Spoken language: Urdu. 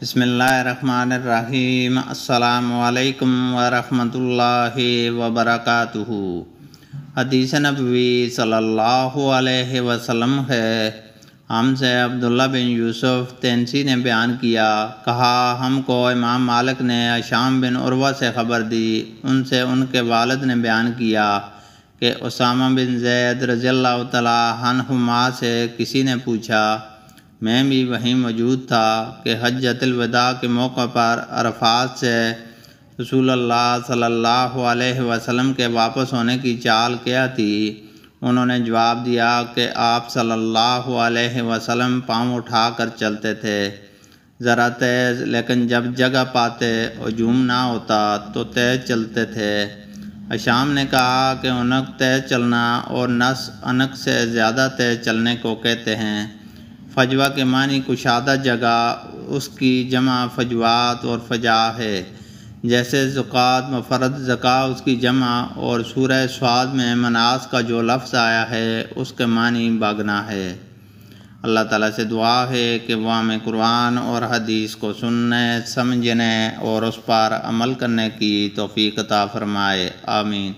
بسم اللہ الرحمن الرحیم۔ السلام علیکم ورحمۃ اللہ وبرکاتہ۔ حدیث نبوی صلی اللہ علیہ وسلم ہے، ہم سے عبداللہ بن یوسف تینسی نے بیان کیا، کہا ہم کو امام مالک نے ہشام بن عروہ سے خبر دی، ان سے ان کے والد نے بیان کیا کہ اسامہ بن زید رضی اللہ تعالیٰ عنہما سے کسی نے پوچھا، میں بھی وہیں موجود تھا، کہ حجۃ الوداع کے موقع پر عرفات سے رسول اللہ صلی اللہ علیہ وسلم کے واپس ہونے کی چال کیا تھی؟ انہوں نے جواب دیا کہ آپ صلی اللہ علیہ وسلم پاؤں اٹھا کر چلتے تھے، ذرا تیز، لیکن جب جگہ پاتے ہجوم نہ ہوتا تو تیز چلتے تھے۔ ہشام نے کہا کہ انک تیز چلنا اور نس انک سے زیادہ تیز چلنے کو کہتے ہیں۔ فجوہ کے معنی کشادہ جگہ، اس کی جمع فجوات اور فجاء ہے، جیسے زکوٰۃ مفرد زکاة اس کی جمع، اور سورہ صاد میں مناس کا جو لفظ آیا ہے اس کے معنی باگنا ہے۔ اللہ تعالیٰ سے دعا ہے کہ وہ ہمیں قرآن اور حدیث کو سننے، سمجھنے اور اس پر عمل کرنے کی توفیق عطا فرمائے، آمین۔